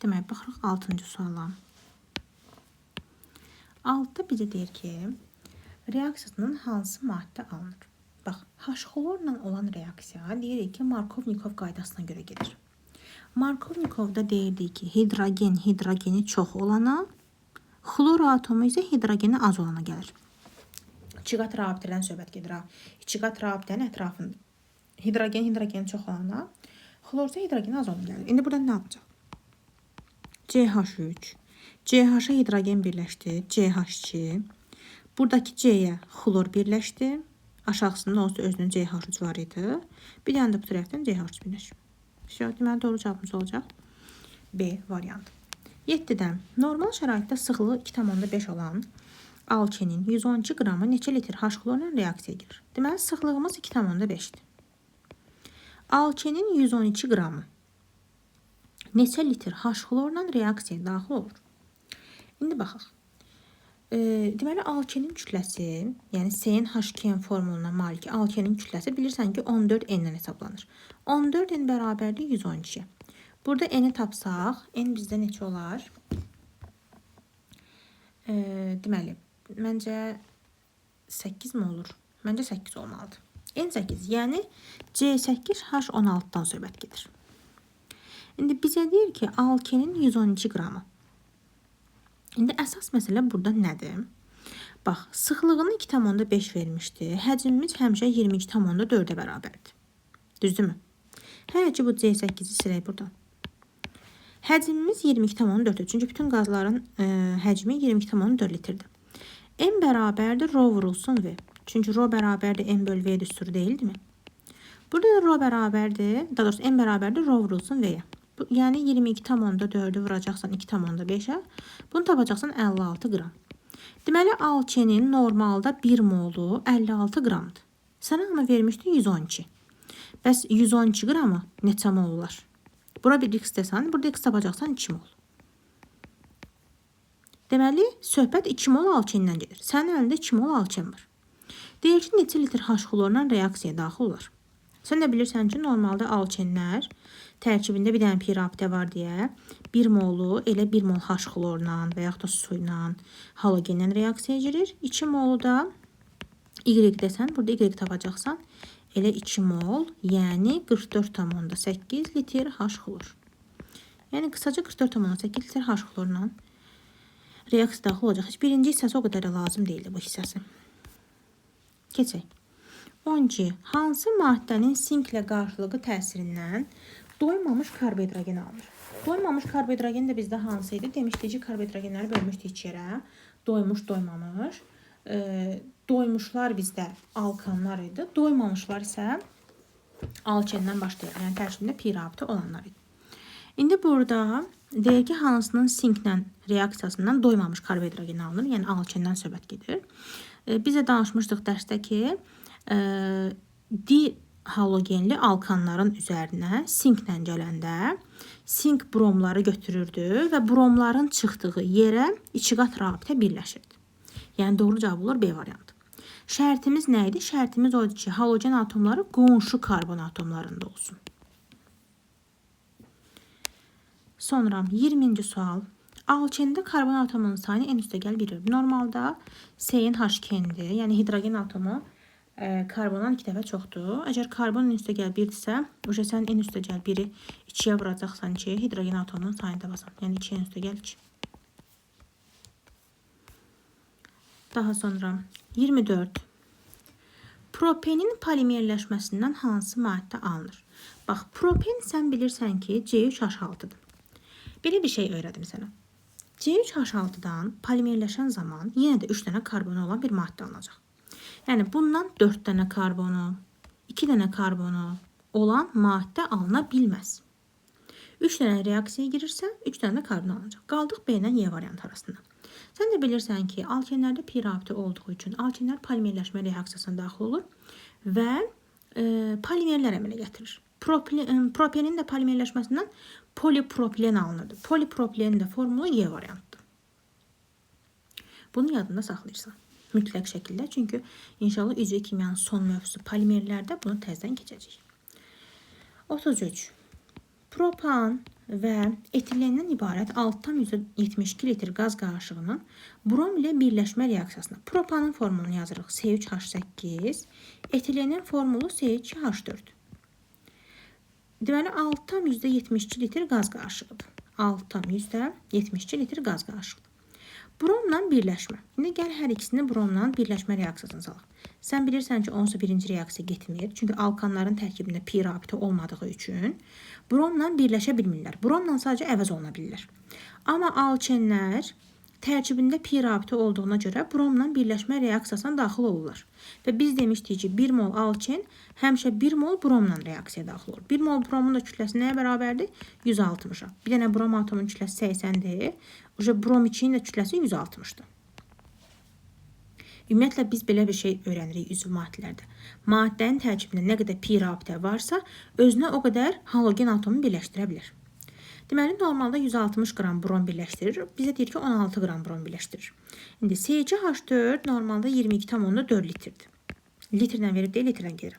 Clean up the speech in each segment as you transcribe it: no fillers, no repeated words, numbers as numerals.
Demək, baxırıq 6-cı suala. 6-da bizə deyir ki, reaksiyasının hansı maddə alınır? Bax, H-xlorla olan reaksiya deyirik ki, Markovnikov qaydasına görə gedir. Markovnikovda deyirdik ki, hidrogeni çox olana, xlor atomu isə hidrogeni az olana gəlir. 2 qat rabitədən söhbət gedir. 2 qat rabitənin ətrafında. Hidrogeni çox olana, xlor isə hidrogeni az olana gəlir. İndi burada nə yapacaq? CH3, CH-a hidrogen birləşdi, CH2. Buradakı C-yə xlor birləşdi. Aşağısında olsa özünün CH3 var idi. Bir dənə də bu tərəfdən CH3 birləşdi. Deməli, doğru cavabımız olacaq B variantı. 7-dən normal şəraitdə sıxlığı 2,5 olan alkenin 112 qramı neçə litr H-xlorla reaksiyaya girir? Deməli, sıxlığımız 2,5-dir. Alkenin 112 qramı neçə litr H-xlorla reaksiyaya daxil olur? İndi baxaq. Deməli, alkenin kütləsi, yəni CnH2n formuluna malik alkenin kütləsi bilirsən ki, 14N-dən hesablanır. 14N bərabərdir 112. Burada N-i tapsaq, N bizdə neçə olar? Deməli, məncə 8 mi olur? Məncə 8 olmalıdır. N8, yəni C8H16-dan söhbət gedir. İndi bizə deyir ki, alkenin 112 qramı. İndi əsas məsələ burada nədir? Bax, sıxlığını 2,5 vermişdi. Həcmimiz həmişə 22,4-ə bərabərdir. Düzdürmü? Hələ ki, bu C8-i silək buradan. Həcmimiz 22,4-dür. Çünki bütün qazların həcmi 22,4 litrdir. M bərabərdir, rho vurulsun V. Çünki rho bərabərdir, M böl V düsturu deyildimi? Burada da rho bərabərdir, daha doğrusu M bərabərdir, rho vurulsun V-yə. Yəni 22,4-ü vuracaqsan 2,5-ə, bunu tapacaqsan 56 qram. Deməli, alkenin normalda 1 molu 56 qramdır. Sənə amma vermişdi 112. Bəs 112 qramı neçə mol olar? Bura bir x desən, burada x tapacaqsan 2 mol. Deməli, söhbət 2 mol alkenindən gedir. Sənin əlində 2 mol alken var. Deyir ki, neçə litr H-xlorla reaksiyaya daxil olar? Sən də bilirsən ki, normalda alkenlər tərkibində bir dənə pi rabitə var deyə 1 molu elə 1 mol H-xlorla və yaxud da su ilə halogenlə reaksiyaya girir. 2 molu da Y desən, burada Y tapacaqsan elə 2 mol, yəni 44,8 litr H-xlor. Yəni qısaca 44,8 litr H-xlorla reaksiya daxil olacaq. Heç birinci hissəsi o qədər də lazım deyildi bu hissəsi. Keçək. 12. Hansı maddənin sinklə qarşılığı təsirindən doymamış karbohidrogen alınır? Doymamış karbohidrogen də bizdə hansı idi? Demişdik ki, karbohidrogenləri bölmüşdük 2 yerə. Doymuş, doymamış. Doymuşlar bizdə alkanlar idi. Doymamışlar isə alkendən başlayır. Yəni tərkibində pi rabitə olanlar idi. İndi burada deyək ki, hansının sinklə reaksiyasından doymamış karbohidrogen alınır. Yəni alkendən söhbət gedir. Bizə danışmışdıq dərsdə ki, dihalogenli alkanların üzərinə sinklə gələndə sink bromları götürürdü və bromların çıxdığı yerə 2 qat rabitə birləşirdi. Yəni doğru cavab olur B variantı. Şərtimiz nə idi? Şərtimiz o idi ki, halogen atomları qonşu karbon atomlarında olsun. Sonra 20-ci sual. Alkende karbon atomunun sayını en üstə gəl 1. Normalda CnH2-dir. Yəni hidrogen atomu karbondan 2 dəfə çoxdur. Əgər karbonun en üstə gəl 1-dirsə, sən en üstə gəl 1-i 2-yə vuracaqsan ki, hidrogen atomunun sayını tapasan. Yəni 2 en üstə gəl 2. Daha sonra 24. Propenin polimerləşməsindən hansı maddə alınır? Bax, propen sən bilirsən ki, C3H6-dır. Belə bir şey öyrədim sənə. C3H6-dan polimerləşən zaman yenə də 3 dənə karbonu olan bir maddə alınacaq. Yəni bundan 4 dənə karbonu, 2 dənə karbonu olan maddə alına bilməz. 3 dənə reaksiyaya girirsə, 3 dənə də karbon alınacaq. Qaldıq B ilə Y variantı arasında. Sən də bilirsən ki, alkenlərdə pi rabitə olduğu üçün alkenlər polimerləşmə reaksiyasına daxil olur və polimerlər əmələ gətirir. Propenin də polimerləşməsindən polipropilen alınırdı. Polipropilenin də formulu Y variantıdır. Bunu yadında saxlayırsan. Mütləq şəkildə. Çünki inşallah üzvü kimyanın son mövzusu polimerlərdə bunu təzdən keçəcək. 33. Propan və etilendən ibarət 6,72 litr qaz qarışığının brom ilə birləşmə reaksiyasına propanın formulunu yazırıq. C3H8, etilenin formulu C2H4. Deməli 6,72 litr qaz qarışığıdır. 6,72 litr qaz qarışığıdır. Bromla birləşmə. İndi gəl hər ikisini bromla birləşmə reaksiyasına salaq. Sən bilirsən ki, onsuz birinci reaksiya getmir. Çünki alkanların tərkibində pi rabiti olmadığı üçün bromla birləşə bilmirlər. Bromla sadəcə əvəz oluna bilirlər. Amma alkenlər tərkibində pi rabiti olduğuna görə bromla birləşmə reaksiyasına daxil olurlar. Və biz demişdik ki, 1 mol alken həmişə 1 mol bromla reaksiyaya daxil olur. 1 mol bromun da kütləsi nəyə bərabərdir? 160-a. Bir dənə brom atomunun kütləsi 80-dir. Brom 2-nin də kütləsi 160-dır. Ümumiyyətlə, biz belə bir şey öyrənirik üzv maddələrdə. Maddənin tərkibində nə qədər pi rabitə varsa, özünə o qədər halogen atomu birləşdirə bilir. Deməli, normalda 160 qram brom birləşdirir. Bizə deyir ki, 16 qram brom birləşdirir. İndi C2H4 normalda 22,4 litrdir. Litrdən verir deyə litrdən gedir.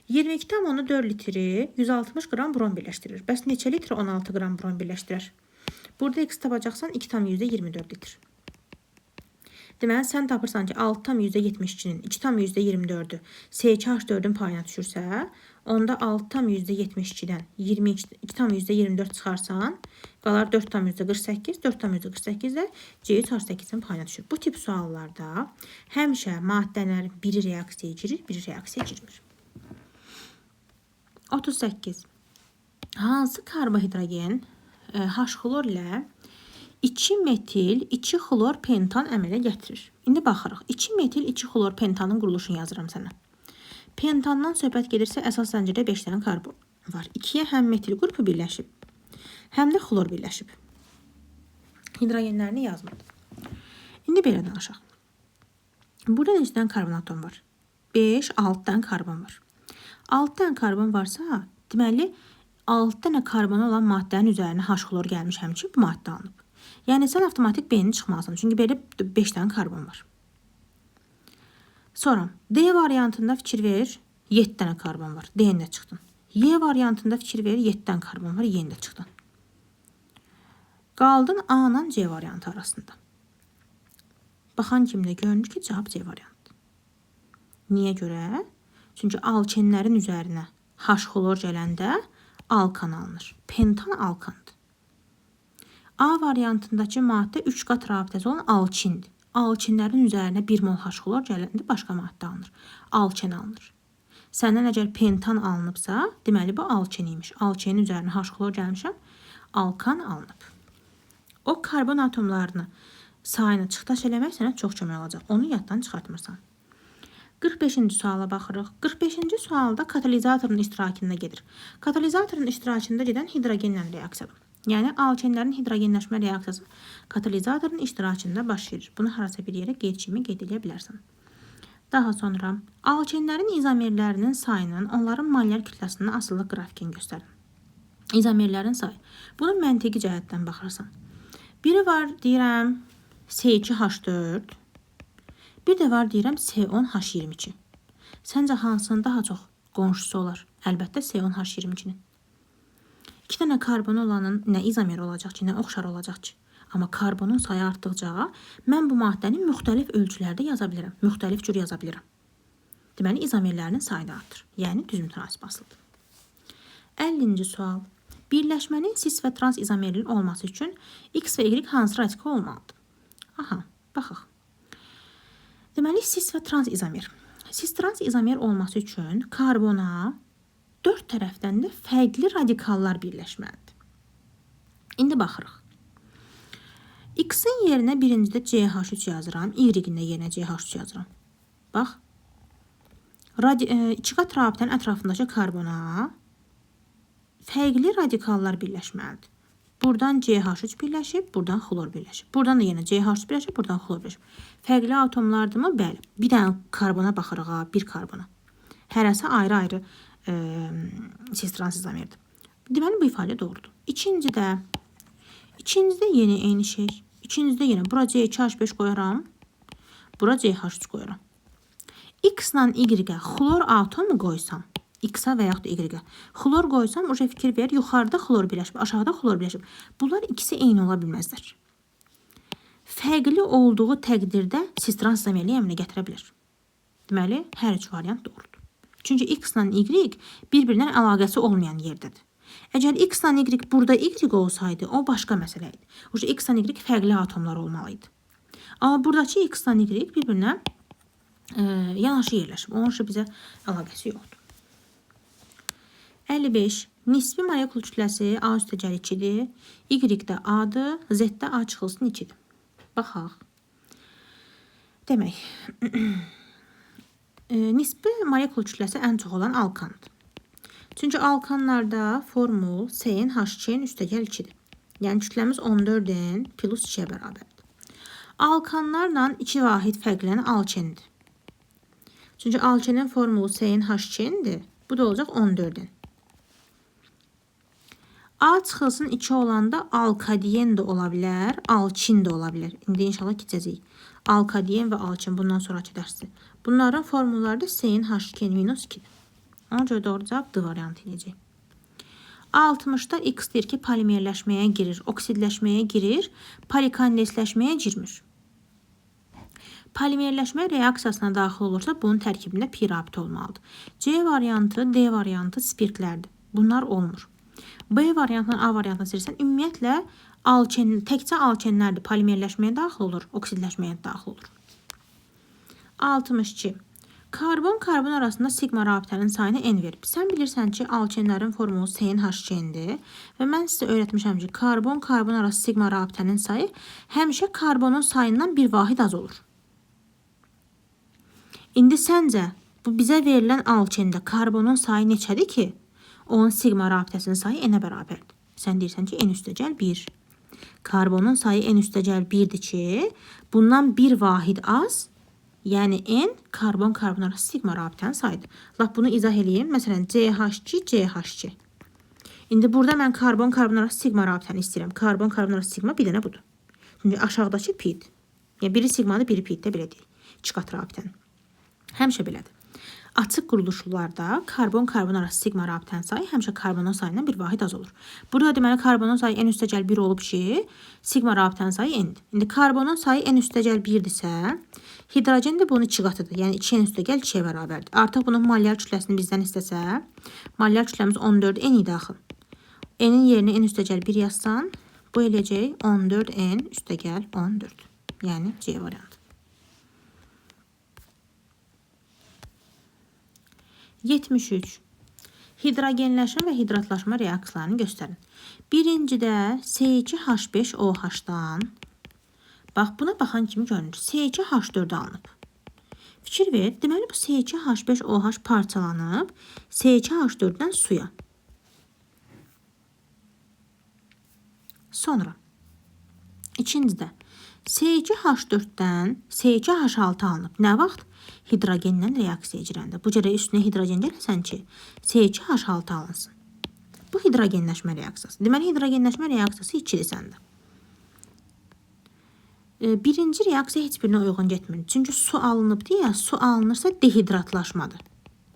22,4 litri 160 qram brom birləşdirir. Bəs neçə litr 16 qram brom birləşdirir? Burada x tapacaqsan 2,24 litr. Deməli, sən tapırsan ki, 6,72-nin 2,24-ü C2H4-ün payına düşürsə, onda 6,72-dən 2,24 çıxarsan, qalar 4,48, 4,48 də C3H8-in payına düşür. Bu tip suallarda həmişə maddələrin biri reaksiyaya girir, biri reaksiyaya girmir. 38. Hansı karbohidrogen H-xlor ilə 2 metil 2 xlor pentan əmələ gətirir? İndi baxırıq. 2 metil 2 xlor pentanın quruluşunu yazıram sənə. Pentandan söhbət gedirsə, əsas zəncirdə 5 dənə karbon var. 2-yə həm metil qrupu birləşib, həm də xlor birləşib. Hidrogenlərini yazmadım. İndi belə danışaq. Burada neçə dənə karbon atom var? 5, 6 dənə karbon var. 6 dənə karbon varsa, deməli, 6 dənə karbon olan maddənin üzərinə H-xlor gəlmiş həmçin bu maddə alınıb. Yəni, sən avtomatik B-ni çıxmalısın. Çünki belə 5 dənə karbon var. Sonra, D variantında fikir ver, 7 dənə karbon var. D-ni də çıxdın. Y variantında fikir ver, 7 dənə karbon var. Y-ni də çıxdın. Qaldın A ilə C variantı arasında. Baxan kimdə görünür ki, cavab C variantı. Niyə görə? Çünki alkenlərin üzərinə H-xlor gələndə alkan alınır. Pentan alkandır. A variantındakı maddə 3 qat rabitəsi olan alkindir. Alkinlərin üzərinə 1 mol H-xlor gələndə başqa maddə alınır. Alken alınır. Səndən əgər pentan alınıbsa, deməli bu alken imiş. Alkenin üzərinə H-xlor gəlmişəm, alkan alınıb. O karbon atomlarını sayını çıxdaş eləmək sənə çox kömək olacaq. Onu yaddan çıxartmırsan. 45-ci suala baxırıq. 45-ci sualda katalizatorun iştirakında gedir. Katalizatorun iştirakında gedən hidrogenlə reaksiyadır. Yəni, alkenlərin hidrogenləşmə reaksiyası katalizatorun iştirakında baş verir. Bunu harasa bir yerə qeyd kimi qeyd edə bilərsən. Daha sonra, alkenlərin izomerlərinin sayının onların molyar kütləsindən asılı qrafikini göstərin. İzomerlərin sayı. Bunu məntiqi cəhətdən baxırsan. Biri var, deyirəm, C2H4. Bir də var, deyirəm, C10H22. Səncə hansının daha çox qonşusu olar? Əlbəttə, C10H22-nin. 2 dənə karbon olanın nə izomer olacaq ki, nə oxşar olacaq ki. Amma karbonun sayı artdıqca, mən bu maddəni müxtəlif ölçülərdə yaza bilirəm. Müxtəlif cür yaza bilirəm. Deməli, izomerlərinin sayı da artır. Yəni, düz mütənasib asılıdır. 50-ci sual. Birləşmənin cis və trans izomerli olması üçün X və Y hansı radikal olmalıdır? Aha, baxaq. Deməli, cis və trans izomer. Cis-trans izomer olması üçün karbona 4 tərəfdən də fərqli radikallar birləşməlidir. İndi baxırıq. X-in yerinə birincidə CH3 yazıram, Y-in də yerinə CH3 yazıram. Bax, 2 qat rabitənin ətrafındakı karbona fərqli radikallar birləşməlidir. Buradan CH3 birləşib, buradan xlor birləşib. Buradan da yenə CH3 birləşib, buradan xlor birləşib. Fərqli atomlardırmı? Bəli. Bir dənə karbona baxırıq, bir karbona. Hərəsi ayrı-ayrı cis-trans izomerdir. Deməli, bu ifadə doğrudur. İkincidə yenə eyni şey. İkincidə yenə bura C2H5 qoyaram, bura CH3 qoyaram. X ilə Y-ə xlor atomu qoysam, X-a və yaxud da Y-ə. Xlor qoysam, uca fikir ver, yuxarıda xlor birləşib, aşağıda xlor birləşib. Bunlar ikisi eyni ola bilməzlər. Fərqli olduğu təqdirdə sistran sistemli əmələ gətirə bilər. Deməli, hər üç variant doğrudur. Çünki X ilə Y bir-birindən əlaqəsi olmayan yerdədir. Əgər X ilə Y burada Y olsaydı, o başqa məsələ idi. Uca X ilə Y fərqli atomlar olmalıydı. Amma buradakı X ilə Y bir-birinə yanaşı yerləşib. Onun üçün bizə əlaqəsi yoxdur. 55. Nisbi molekul kütləsi A üstəgəl 2-dir. Y-də A-dır. Z-də A çıxılsın 2-dir. Baxaq. Demək, nisbi molekul kütləsi ən çox olan alkandır. Çünki alkanlarda formul CnH2 üstəgəl 2-dir. Yəni kütləmiz 14N plus 2-yə bərabərdir. Alkanlarla 2 vahid fərqlənən alkendir. Çünki alkenin formulu CnH2-dir. Bu da olacaq 14N. A çıxılsın 2 olanda alkadiyen də ola bilər, alkin də ola bilər. İndi inşallah keçəcəyik. Alkadiyen və alkin bundan sonraki dərsdir. Bunların formulları da CnH2-2-dir. Ona görə doğru cavab D variantı edəcək. 60-da X deyir ki, polimerləşməyə girir, oksidləşməyə girir, polikondensləşməyə girmir. Polimerləşmə reaksiyasına daxil olursa, bunun tərkibində pi rabit olmalıdır. C variantı, D variantı spirtlərdir. Bunlar olmur. B variantından A variantına seçirsən, ümumiyyətlə təkcə alkenlərdir. Polimerləşməyə daxil olur, oksidləşməyə daxil olur. 62. Karbon-karbon arasında sigma rabitənin sayını n verib. Sən bilirsən ki, alkenlərin formulu CnH2-dir və mən sizə öyrətmişəm ki, karbon-karbon arası sigma rabitənin sayı həmişə karbonun sayından bir vahid az olur. İndi səncə, bu bizə verilən alkende karbonun sayı neçədir ki, onun sigma rabitəsinin sayı n-ə bərabərdir. Sən deyirsən ki, n üstəgəl 1. Karbonun sayı n üstəgəl 1-dir ki, bundan bir vahid az, yəni n karbon-karbon arası sigma rabitənin sayıdır. Laf bunu izah edeyim. Məsələn, CH2, CH2. İndi burada mən karbon-karbon arası sigma rabitəni istəyirəm. Karbon-karbon arası sigma bir dənə budur. Çünki aşağıdakı pi-dir. Yəni biri sigmadır, biri pi-dir, belə deyil. 2 qat rabitənin. Həmişə belədir. Açıq quruluşlarda karbon-karbon arası sigma rabitənin sayı həmişə karbonun sayından bir vahid az olur. Burada deməli karbonun sayı n üstəgəl 1 olub ki, sigma rabitənin sayı n-dir. İndi karbonun sayı n üstəgəl 1-dirsə, hidrogen də bunun 2 qatıdır. Yəni 2n üstəgəl 2-yə bərabərdir. Artıq bunun molyar kütləsini bizdən istəsə, molyar kütləmiz 14n idi axı. N-in yerinə n üstəgəl 1 yazsan, bu eləyəcək 14n üstəgəl 14. Yəni C variantı. 73. Hidrogenləşmə və hidratlaşma reaksiyalarını göstərin. Birincidə C2H5OH-dan, bax buna baxan kimi görünür, C2H4 alınıb. Fikir ver, deməli bu C2H5OH parçalanıb C2H4-dən suya. Sonra, ikincidə C2H4-dən C2H6 alınıb. Nə vaxt? Hidrogenlə reaksiya girəndə. Bu cərə üstünə hidrogen gəlsən ki, C2H6 alınsın. Bu hidrogenləşmə reaksiyası. Deməli, hidrogenləşmə reaksiyası 2-dir səndə. Birinci reaksiya heç birinə uyğun getmir. Çünki su alınıb deyə, su alınırsa dehidratlaşmadır.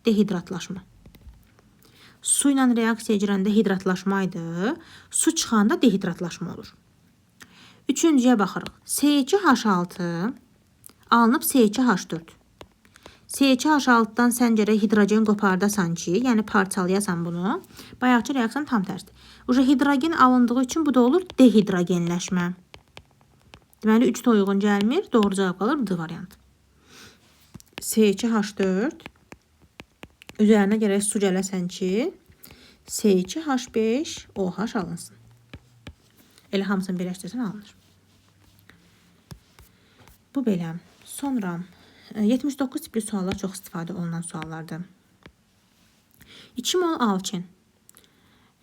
Dehidratlaşma. Su ilə reaksiya girəndə hidratlaşmaydı, su çıxanda dehidratlaşma olur. Üçüncüyə baxırıq. C2H6 alınıb C2H4. C2H6-dan sən gərək hidrogen qopardasan ki, yəni parçalayasan bunu. Bayaqçı reaksiyanın tam tərsidir. Uca hidrogen alındığı üçün bu da olur dehidrogenləşmə. Deməli, 3 də uyğun gəlmir. Doğru cavab qalır D variantı. C2H4 üzərinə gərək su gələsən ki, C2H5OH alınsın. Elə hamısını birləşdirsən alınır. Bu belə. Sonra 79 tipli suallar çox istifadə olunan suallardır. 2 mol alken.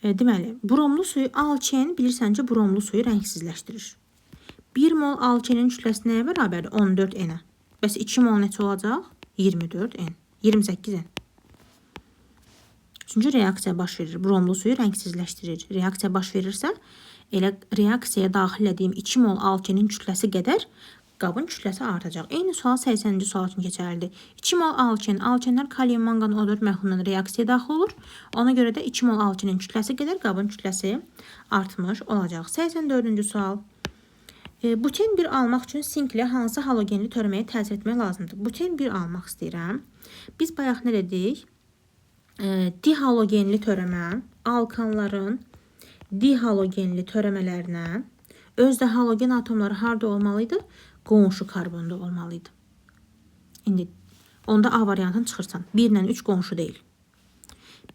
Deməli, bromlu suyu, alken bilirsən ki, bromlu suyu rəngsizləşdirir. 1 mol alkenin kütləsi nəyə bərabərdir? 14N-ə. Bəs 2 mol neçə olacaq? 24N. 28N. Çünki reaksiya baş verir. Bromlu suyu rəngsizləşdirir. Reaksiya baş verirsə, elə reaksiyaya daxil edeyim 2 mol alkenin kütləsi qədər qabın kütləsi artacaq. Eyni sual 80-ci sual üçün keçərlidir. 2 mol alken, alkenlər kalium manqan O4 məhlulundan reaksiyaya daxil olur. Ona görə də 2 mol alkenin kütləsi qədər qabın kütləsi artmış olacaq. 84-cü sual. Buten 1 almaq üçün sinklə hansı halogenli törəməyə təsir etmək lazımdır? Buten 1 almaq istəyirəm. Biz bayaq nə dedik? Dihalogenli törəmə alkanların dihalogenli törəmələrinə özdə halogen atomları harda olmalıydı? Qonşu karbonda olmalıydı. İndi onda A variantını çıxırsan. 1 ilə 3 qonşu deyil.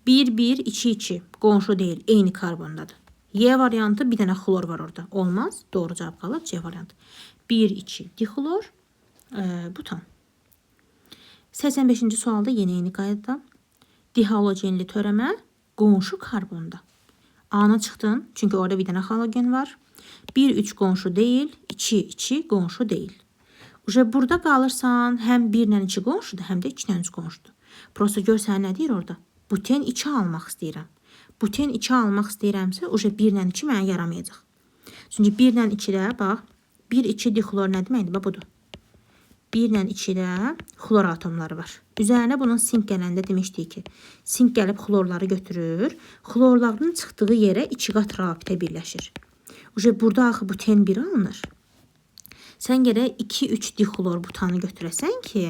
1, 1, 2, 2 qonşu deyil. Eyni karbondadır. Y variantı bir dənə xlor var orada. Olmaz. Doğru cavab qalır. C variantı. 1, 2 dixlor, butan. 85-ci sualda yenə eyni qaydada. Dihalogenli törəmə qonşu karbonda. A-na çıxdın. Çünki orada bir dənə halogen var. 1, 3 qonşu deyil. 2, 2 qonşu deyil. Burada qalırsan həm 1 ilə 2 qonşudur, həm də 2 ilə 3 qonşudur. Prosta görsən nə deyir orada? Buten 2 almaq istəyirəm. Buten 2 almaq istəyirəmsə, 1 ilə 2 mənə yaramayacaq. Çünki 1 ilə 2-də, bax, 1, 2 dixlor nə deməkdir? Bax, budur. 1 ilə 2-də xlor atomları var. Üzərinə bunun sink gələndə demişdik ki, sink gəlib xlorları götürür. Xlorların çıxdığı yerə 2 qat rabitə birləşir. Burada axı buten 1 alınır. Sən gərək 2-3 dixlor butanı götürəsən ki,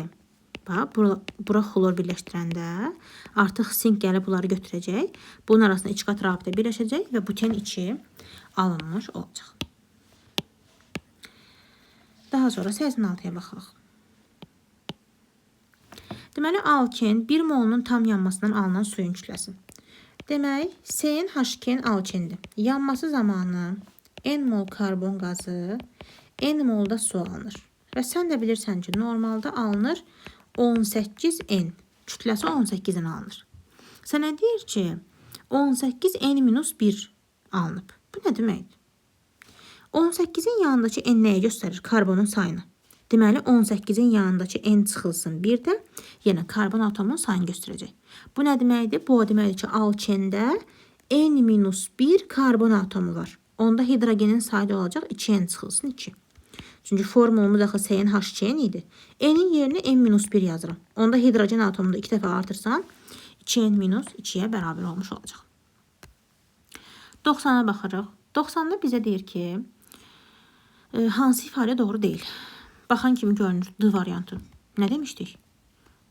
bax, bura xlor birləşdirəndə artıq sink gəlib bunları götürəcək. Bunun arasında 2 qat rabitə birləşəcək və buten 2 alınmış olacaq. Daha sonra 86-ya baxaq. Deməli, alken 1 molunun tam yanmasından alınan suyun kütləsi. Demək, CnH2 alkendir. Yanması zamanı N mol karbon qazı, N molda su alınır. Və sən də bilirsən ki, normalda alınır 18N. Kütləsi 18-in alınır. Sənə deyir ki, 18N-1 alınıb. Bu nə deməkdir? 18-in yanındakı N nəyə göstərir? Karbonun sayını. Deməli, 18-in yanındakı N çıxılsın bir də, yenə karbon atomunun sayını göstərəcək. Bu nə deməkdir? Bu deməkdir ki, alkende N-1 karbon atomu var. Onda hidrogenin sayı olacaq 2N çıxılsın 2. Çünki formulumuz axı CnH2n idi. N'in yerinə N-1 yazıram. Onda hidrogen atomunu 2 dəfə artırsan 2N-2-yə bərabər olmuş olacaq. 90-a baxırıq. 90-da bizə deyir ki, hansı ifadə doğru deyil? Baxan kimi görünür D variantı. Nə demişdik?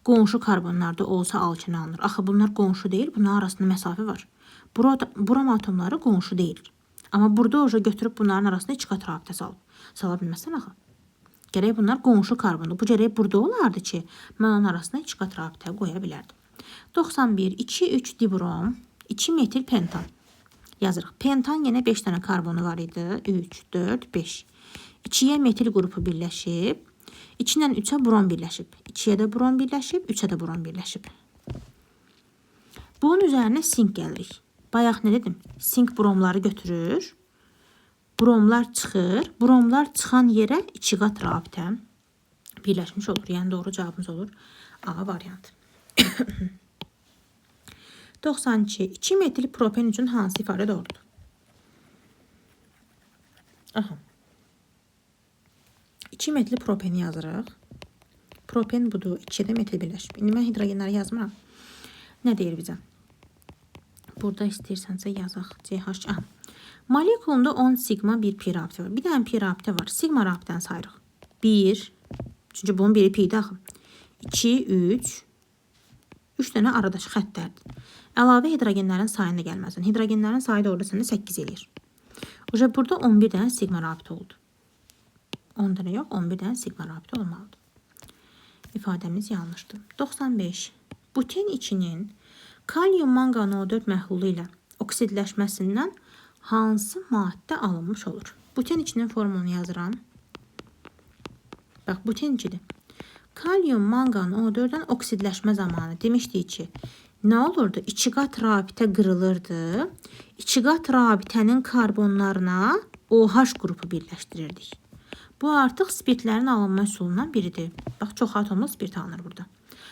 Qonşu karbonlarda olsa alken alınır. Axı bunlar qonşu deyil, bunların arasında məsafə var. Buram atomları qonşu deyil. Amma burada götürüb bunların arasında 2 qat rabitə sala bilməzsən axı. Gərək bunlar qonşu karbondur. Bu gərək burada olardı ki, mən onun arasında 2 qat rabitə qoya bilərdim. 91, 2, 3 dibrom, 2 metil pentan. Yazırıq. Pentan yenə 5 dənə karbonu var idi. 3, 4, 5. 2-yə metil qrupu birləşib. 2-dən 3-ə brom birləşib. 2-yə də brom birləşib. 3-ə də brom birləşib. Bunun üzərinə sink gəlirik. Bayaq nə dedim? Sink bromları götürür. Bromlar çıxır. Bromlar çıxan yerə 2 qat rabitə birləşmiş olur. Yəni doğru cavabımız olur A variantı. 92. 2 metil propen üçün hansı ifadə doğrudur? Aha. 2 metli propeni yazırıq. Propen budur. 2-də metil birləşib. İndi mən hidrogenləri yazmıram. Nə deyir bizə? Burada istəyirsənsə yazaq. CH. Aha. Molekulunda 10 sigma bir pi rabitə var. Bir dənə pi rabitə var. Sigma rabitəni sayırıq. 1. Çünki bunun biri pi'dir axı. 2, 3. 3 dənə aradakı xəttlərdir. Əlavə hidrogenlərin sayını da gəlməsin. Hidrogenlərin sayı da orada səndə 8 eləyir. Burada 11 dənə sigma rabitə oldu. 10 dənə yox, 11 dənə sigma rabitə olmalıdır. İfadəmiz yanlışdır. 95. Buten 2-nin kalium manqan O4 məhlulu ilə oksidləşməsindən hansı maddə alınmış olur? Buten 2-nin formulunu yazıram. Bax, buten 2-dir. Kalium manqan O4-dən oksidləşmə zamanı demişdik ki, nə olurdu? 2 qat rabitə qırılırdı. 2 qat rabitənin karbonlarına OH qrupu birləşdirirdik. Bu artıq spirtlərin alınma üsulundan biridir. Bax, çox atomlu spirt alınır burada.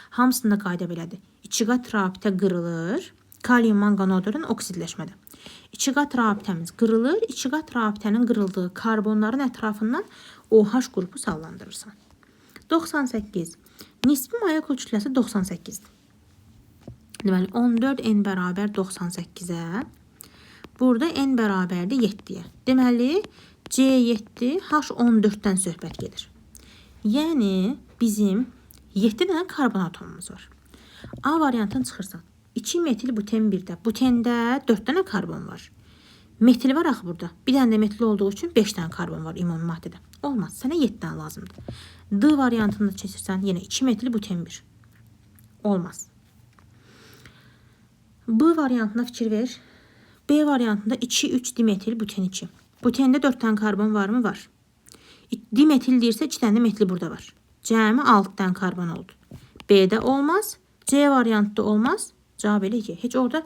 Hamısında qayda belədir. 2 qat rabitə qırılır. Kalium manqan O4-dən oksidləşmədə. İki qat rabitəmiz qırılır. İki qat rabitənin qırıldığı karbonların ətrafından OH qrupu sallandırırsan. 98. Nisbi molekul kütləsi 98-dir. Deməli, 14 n bərabər 98-ə. Burada n bərabərdir 7-yə. Deməli, C7 H14-dən söhbət gedir. Yəni, bizim 7 dənə karbon atomumuz var. A variantını çıxırsan. 2 metil buten 1-də. Butende 4 dənə karbon var. Metil var axı burada. Bir dənə də metil olduğu üçün 5 dənə karbon var ümumi maddədə. Olmaz. Sənə 7 dənə lazımdır. D variantını keçirsən, yenə 2 metil buten 1. Olmaz. B variantına fikir ver. B variantında 2-3 dimetil buten 2. Butende 4 dənə karbon var mı? Var. Dimetil deyirsə 2 dənə metil burada var. Cəmi 6 dənə karbon oldu. B'də olmaz. C variantda olmaz. Cavab elə ki, heç orada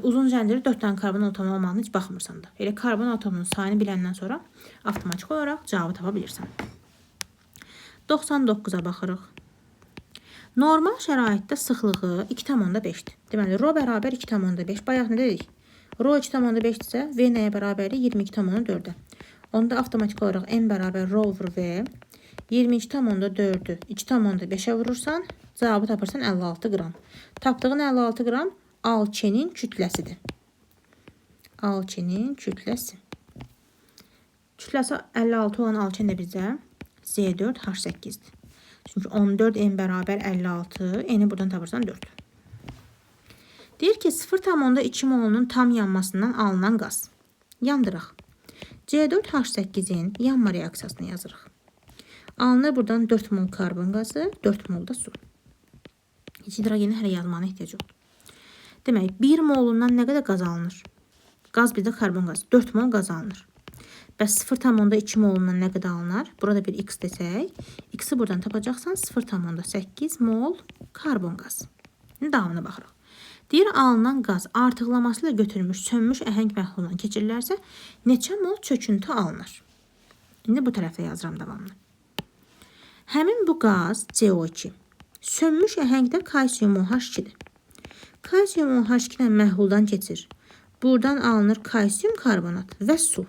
uzun zəncirli 4 dənə karbon atomu olmağını heç baxmırsan da. Elə karbon atomunun sayını biləndən sonra avtomatik olaraq cavabı tapa bilirsən. 99-a baxırıq. Normal şəraitdə sıxlığı 2,5-dir. Deməli, rho bərabər 2,5. Bayaq nə dedik? Rho 2,5-dirsə, V nəyə bərabərdir? 22,4-ə. Onda avtomatik olaraq n bərabər rho vur V. 22,4-ü 2,5-ə vurursan, cavabı tapırsan 56 qram. Tapdığın 56 qram alkenin kütləsidir. Alkenin kütləsi. Kütləsi 56 olan alken də bizə Z4H8-dir. Çünki 14 n bərabər 56, n-i buradan tapırsan 4. Deyir ki, 0,2 molunun tam yanmasından alınan qaz. Yandıraq. C4H8-in yanma reaksiyasını yazırıq. Alınır buradan 4 mol karbon qazı, 4 mol da su. Heç hidrogeni hələ yazmağına ehtiyac yoxdur. Demək, 1 molundan nə qədər qaz alınır? Qaz bizdə karbon qazı, 4 mol qaz alınır. Bəs 0,2 molundan nə qədər alınır? Burada bir x desək, x-i buradan tapacaqsan 0,8 mol karbon qaz. Davamına baxırıq. Deyir, alınan qaz artıqlaması ilə götürülmüş, sönmüş əhəng məhlulundan keçirilərsə, neçə mol çöküntü alınır? İndi bu tərəfdə yazıram davamını. Həmin bu qaz CO2. Sönmüş əhəngdə kalsiyum OH2-dir. Kalsiyum OH2-dən məhluldan keçir. Buradan alınır kalsiyum karbonat və su.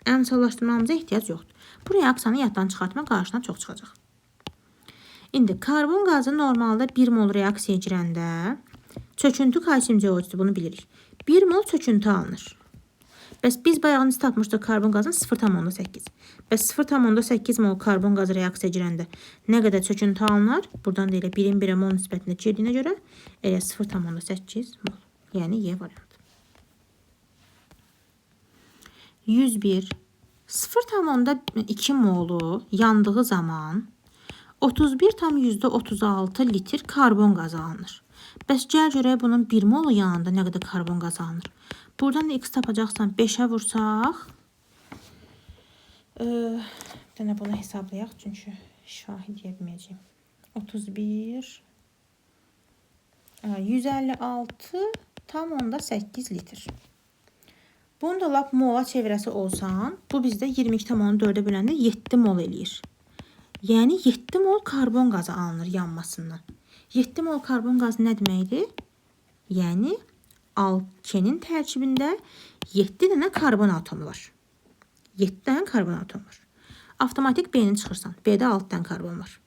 Əmsallaşdırmamıza ehtiyac yoxdur. Bu reaksiyanı yaddan çıxartma qarşına çox çıxacaq. İndi karbon qazı normalda 1 mol reaksiya girəndə çöküntü kalsiyum CO2-dir, bunu bilirik. 1 mol çöküntü alınır. Bəs biz bayağınızı tapmışdıq karbon qazın 0,8. Bəs 0,8 mol karbon qazı reaksiya girəndə nə qədər çöküntü alınır? Buradan da elə 1-in 1-ə mol nisbətində girdiyinə görə elə 0,8 mol. Yəni Y variantı. 101. 0,2 molu yandığı zaman 31,36 litr karbon qazı alınır. Bəs gəl görək bunun 1 molu yanında nə qədər karbon qazı alınır? Buradan da x tapacaqsan 5'ə vursaq. Bir dənə bunu hesablayaq, çünki şahid deyə bilməyəcəyim. 31 156,8 litr. Bunu da lap mola çevirəsi olsan, bu bizdə 22,4-ə böləndə 7 mol eləyir. Yəni 7 mol karbon qazı alınır yanmasından. 7 mol karbon qazı nə deməkdir? Yəni alkenin tərkibində 7 dənə karbon atomu var. 7 dənə karbon atomu var. Avtomatik B-ni çıxırsan. B-də 6 dənə karbon var.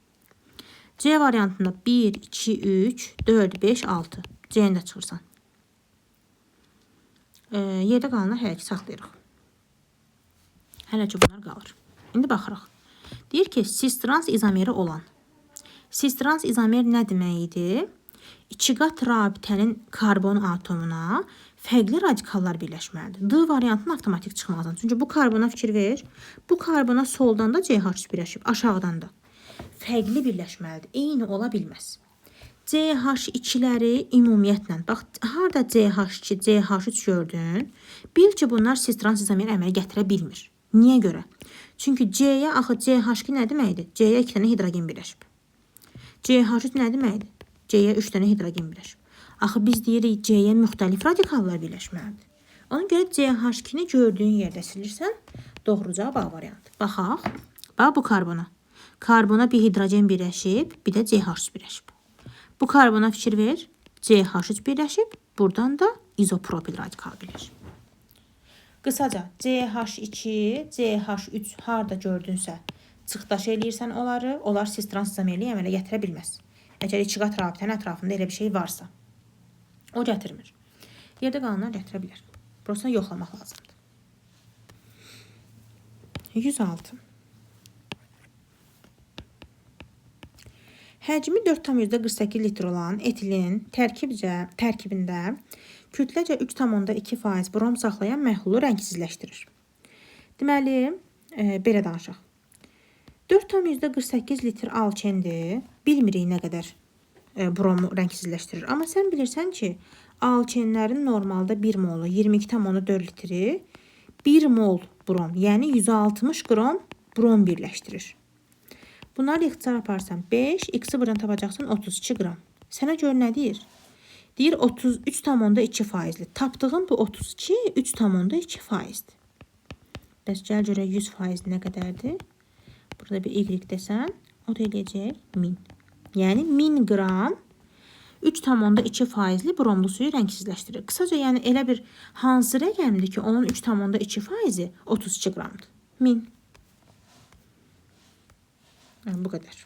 C variantında 1, 2, 3, 4, 5, 6. C-ni də çıxırsan. Yerdə qalanlar hələ ki saxlayırıq. Hələ ki bunlar qalır. İndi baxırıq. Deyir ki, cis-trans izomeri olan. Cis-trans izomer nə deməkdir? 2 qat rabitənin karbon atomuna fərqli radikallar birləşməlidir. D variantının avtomatik çıxmazdan. Çünki bu karbona fikir ver. Bu karbona soldan da CH birləşib, aşağıdan da. Fərqli birləşməlidir. Eyni ola bilməz. CH2-ləri ümumiyyətlə, bax, harada CH2, CH3 gördün, bil ki, bunlar cis-trans izomer əmələ gətirə bilmir. Niyə görə? Çünki C-yə axı CH2 nə deməkdir? C-yə 2 dənə hidrogen birləşib. CH3 nə deməkdir? C-yə 3 dənə hidrogen birləşib. Axı biz deyirik C-yə müxtəlif radikallar birləşməlidir. Ona görə CH2-ni gördüyün yerdə silirsən, doğru cavab A variantı. Baxaq, bax bu karbona. Karbona bir hidrogen birləşib, bir də CH3 birləşib. Bu karbona fikir ver, CH3 birləşib, buradan da izopropil radikal birləşib. Qısaca CH2, CH3 harda gördünsə, çıxdaş eləyirsən onları, onlar siz transizamerliyi əmələ gətirə bilməz. Əgər iki qat rabitənin ətrafında elə bir şey varsa, o gətirmir. Yerdə qalanlar gətirə bilər. Burasını yoxlamaq lazımdır. 106. Həcmi 4,48 litr olan etilin tərkibində kütləcə 3,2% brom saxlayan məhlulu rəngsizləşdirir. Deməli, belə danışaq. 4,48 litr alkendir. Bilmirik nə qədər bromu rəngsizləşdirir. Amma sən bilirsən ki, alkenlərin normalda 1 molu 22,4 litri 1 mol brom, yəni 160 qram brom birləşdirir. Bunları ixtisar aparsan 5, x-i buradan tapacaqsan 32 qram. Sənə gör nə deyir? Deyir 33,2%. Tapdığın bu 32, 3,2%-dir. Bəs gəl görək 100% nə qədərdir? Burada bir y desən, o da eləyəcək 1000. Yəni 1000 qram 3,2%-li bromlu suyu rəngsizləşdirir. Qısaca, yəni elə bir hansı rəqəmdir ki, onun 3,2%-i 32 qramdır? 1000. Yəni, bu qədər.